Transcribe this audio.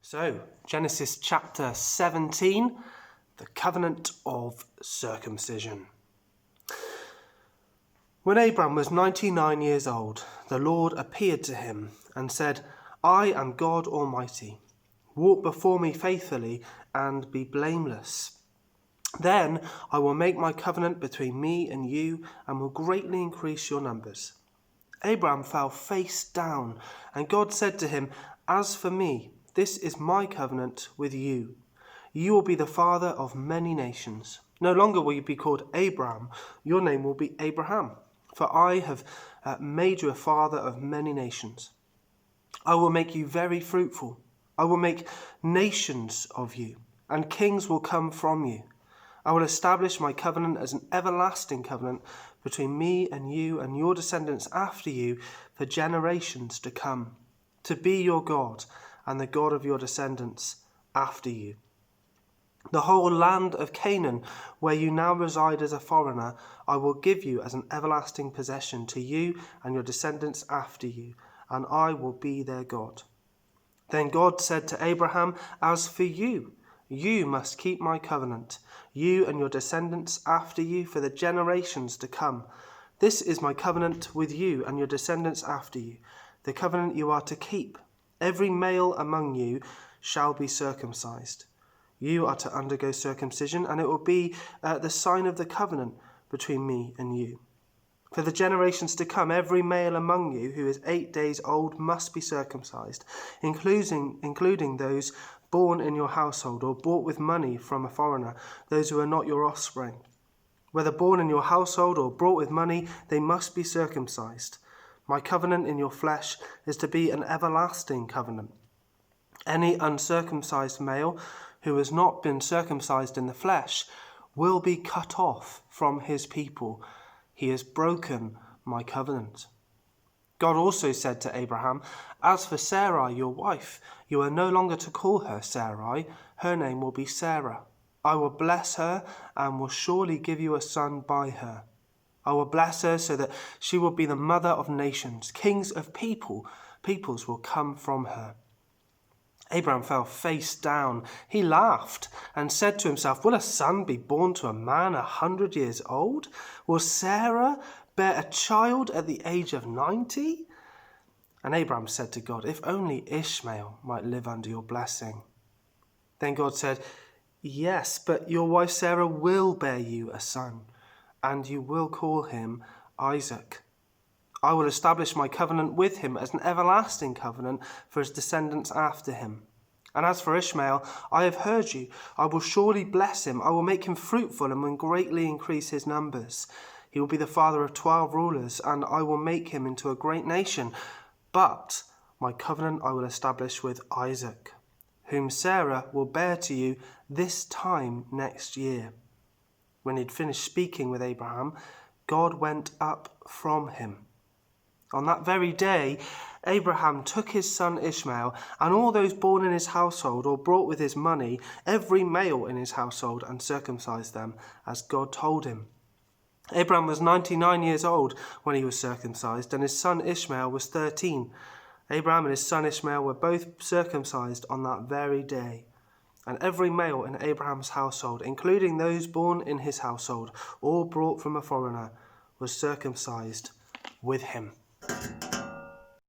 So, Genesis chapter 17, the covenant of circumcision. When Abram was 99 years old, the Lord appeared to him and said, I am God Almighty. Walk before me faithfully and be blameless. Then I will make my covenant between me and you and will greatly increase your numbers. Abram fell face down, and God said to him, As for me, this is my covenant with you. You will be the father of many nations. No longer will you be called Abram, your name will be Abraham, for I have made you a father of many nations. I will make you very fruitful. I will make nations of you, and kings will come from you. I will establish my covenant as an everlasting covenant between me and you and your descendants after you for generations to come, to be your God and the God of your descendants after you. The whole land of Canaan, where you now reside as a foreigner, I will give you as an everlasting possession to you and your descendants after you, and I will be their God. Then God said to Abraham, As for you, you must keep my covenant, you and your descendants after you for the generations to come. This is my covenant with you and your descendants after you, the covenant you are to keep. Every male among you shall be circumcised. You are to undergo circumcision, and it will be the sign of the covenant between me and you. For the generations to come, every male among you who is 8 days old must be circumcised, including those born in your household or bought with money from a foreigner, those who are not your offspring. Whether born in your household or brought with money, they must be circumcised. My covenant in your flesh is to be an everlasting covenant. Any uncircumcised male who has not been circumcised in the flesh will be cut off from his people. He has broken my covenant. God also said to Abraham, As for Sarai, your wife, you are no longer to call her Sarai. Her name will be Sarah. I will bless her and will surely give you a son by her. I will bless her so that she will be the mother of nations. Kings of peoples will come from her. Abraham fell face down. He laughed and said to himself, Will a son be born to a man 100 years old? Will Sarah bear a child at the age of 90? And Abraham said to God, If only Ishmael might live under your blessing. Then God said, Yes, but your wife Sarah will bear you a son, and you will call him Isaac. I will establish my covenant with him as an everlasting covenant for his descendants after him. And as for Ishmael, I have heard you. I will surely bless him. I will make him fruitful and will greatly increase his numbers. He will be the father of 12 rulers, and I will make him into a great nation. But my covenant I will establish with Isaac, whom Sarah will bear to you this time next year. When he had finished speaking with Abraham, God went up from him. On that very day, Abraham took his son Ishmael and all those born in his household or brought with his money, every male in his household, and circumcised them, as God told him. Abraham was 99 years old when he was circumcised, and his son Ishmael was 13. Abraham and his son Ishmael were both circumcised on that very day. And every male in Abraham's household, including those born in his household or brought from a foreigner, was circumcised with him.